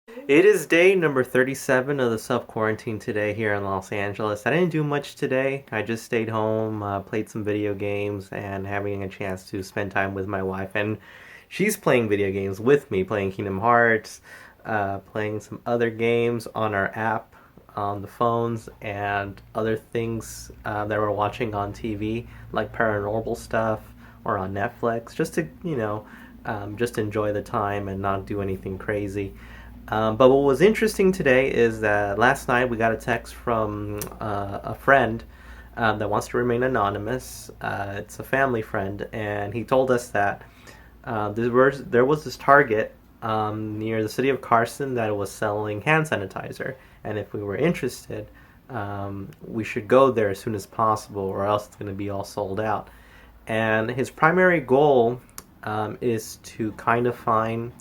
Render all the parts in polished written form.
It is day number 37 of the self-quarantine today here in Los Angeles. I didn't do much today. I just stayed home, played some video games, and having a chance to spend time with my wife. And she's playing video games with me, playing Kingdom Hearts, playing some other games on our app on the phones, and other things that we're watching on TV, like paranormal stuff or on Netflix, just to, just enjoy the time and not do anything crazy. But what was interesting today is that last night we got a text from a friend that wants to remain anonymous. It's a family friend, and he told us that there was this Target near the city of Carson that was selling hand sanitizer, and if we were interested, we should go there as soon as possible, or else it's going to be all sold out. And his primary goal is to kind of find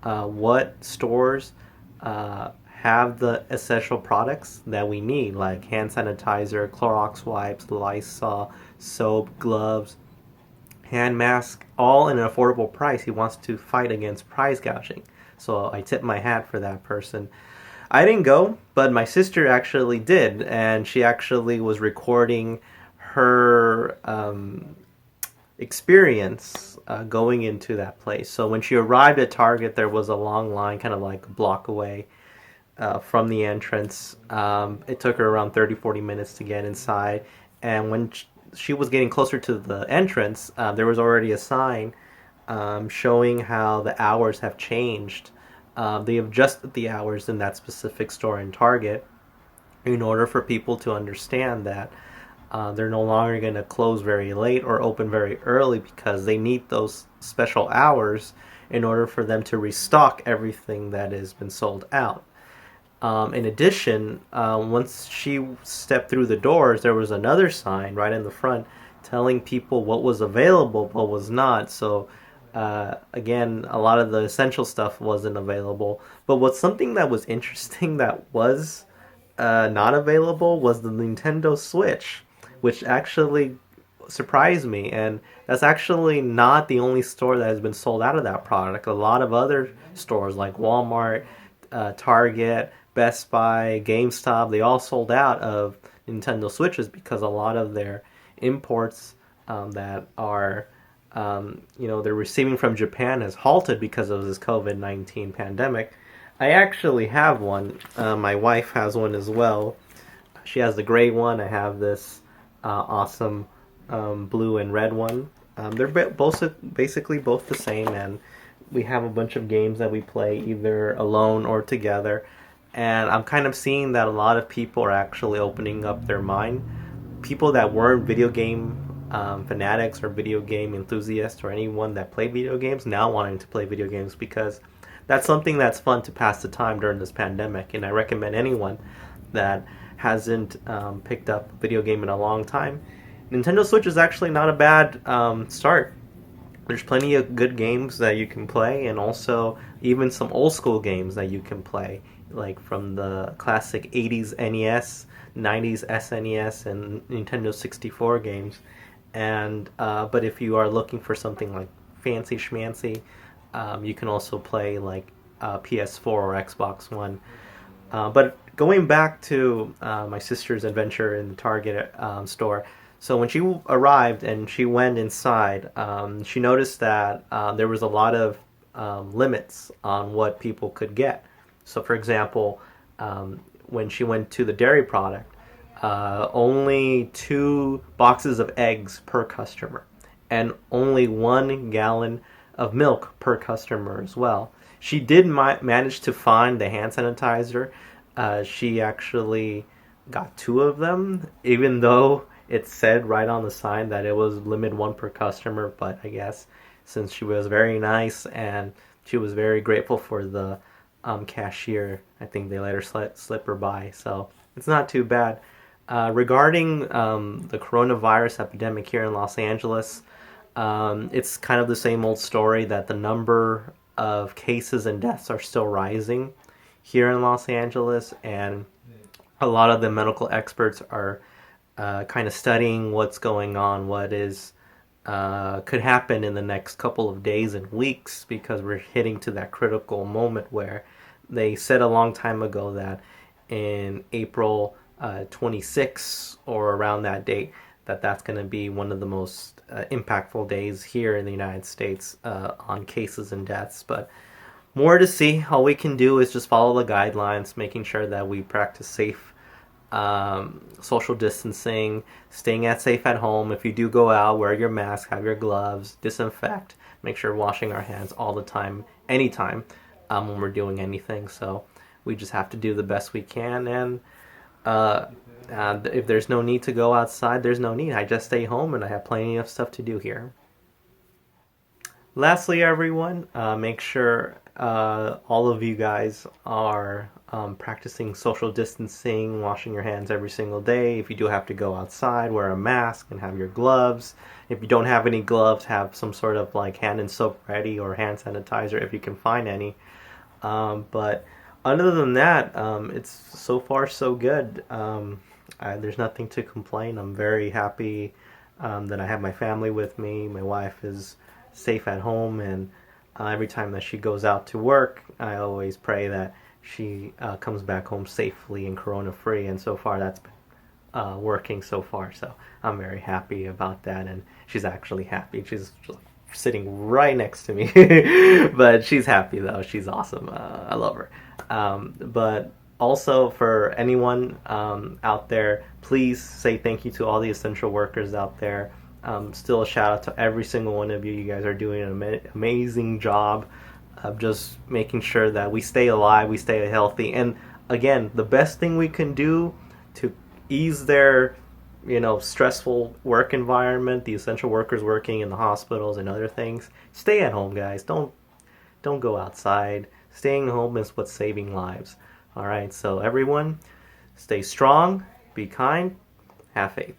what stores have the essential products that we need, like hand sanitizer, Clorox wipes, Lysol, soap, gloves, hand mask, all in an affordable price. He wants to fight against price gouging. So I tip my hat for that person. I didn't go, but my sister actually did, and she actually was recording her experience going into that place. So when she arrived at Target, there was a long line, kind of like a block away from the entrance. It took her around 30-40 minutes to get inside. And when she was getting closer to the entrance, there was already a sign showing how the hours have changed. They adjusted the hours in that specific store in Target in order for people to understand that they're no longer going to close very late or open very early because they need those special hours in order for them to restock everything that has been sold out. In addition, once she stepped through the doors, there was another sign right in the front telling people what was available, what was not. So, again, a lot of the essential stuff wasn't available. But what's something that was interesting that was not available was the Nintendo Switch, which actually surprised me. And that's actually not the only store that has been sold out of that product. A lot of other stores like Walmart, Target, Best Buy, GameStop, they all sold out of Nintendo Switches because a lot of their imports that are they're receiving from Japan has halted because of this COVID-19 pandemic. I actually have one. My wife has one as well. She has the gray one. I have this awesome blue and red one. They're both basically both the same, and we have a bunch of games that we play either alone or together. And I'm kind of seeing that a lot of people are actually opening up their mind. People that weren't video game fanatics or video game enthusiasts or anyone that played video games now wanting to play video games because that's something that's fun to pass the time during this pandemic. And I recommend anyone that hasn't picked up a video game in a long time. Nintendo Switch is actually not a bad start. There's plenty of good games that you can play, and also even some old school games that you can play, like from the classic 80s NES, 90s SNES, and Nintendo 64 games. And but if you are looking for something like fancy schmancy, you can also play like PS4 or Xbox One. But going back to my sister's adventure in the Target store, so when she arrived and she went inside, she noticed that there was a lot of limits on what people could get. So, for example, when she went to the dairy product, only 2 boxes of eggs per customer, and only 1 gallon of milk per customer as well. She did manage to find the hand sanitizer. She actually got 2 of them, even though it said right on the sign that it was limit one per customer. But I guess since she was very nice and she was very grateful for the cashier, I think they let her slip her by. So it's not too bad. Regarding the coronavirus epidemic here in Los Angeles, it's kind of the same old story that the number of cases and deaths are still rising here in Los Angeles, and a lot of the medical experts are kind of studying what's going on, what is could happen in the next couple of days and weeks, because we're hitting to that critical moment where They said a long time ago that in April 26 or around that date, that's going to be one of the most impactful days here in the United States on cases and deaths. But more to see. All we can do is just follow the guidelines, making sure that we practice safe social distancing, staying safe at home. If you do go out, wear your mask, have your gloves, disinfect, make sure we're washing our hands all the time, anytime, when we're doing anything. So we just have to do the best we can, and if there's no need to go outside, there's no need. I just stay home, and I have plenty of stuff to do here. Lastly, everyone, make sure all of you guys are practicing social distancing, washing your hands every single day. If you do have to go outside, wear a mask and have your gloves. If you don't have any gloves, have some sort of like hand and soap ready, or hand sanitizer if you can find any. But other than that, it's so far so good. There's nothing to complain. I'm very happy that I have my family with me. My wife is safe at home, and every time that she goes out to work, I always pray that she comes back home safely and corona free, and so far that's been working so far, so I'm very happy about that. And she's actually happy. She's sitting right next to me but she's happy though. She's awesome. I love her. But also, for anyone out there, please say thank you to all the essential workers out there. Still a shout out to every single one of you. You guys are doing an amazing job of just making sure that we stay alive, we stay healthy. And again, the best thing we can do to ease their stressful work environment, the essential workers working in the hospitals and other things, stay at home, guys. Don't go outside. Staying home is what's saving lives. All right, so everyone, stay strong, be kind, have faith.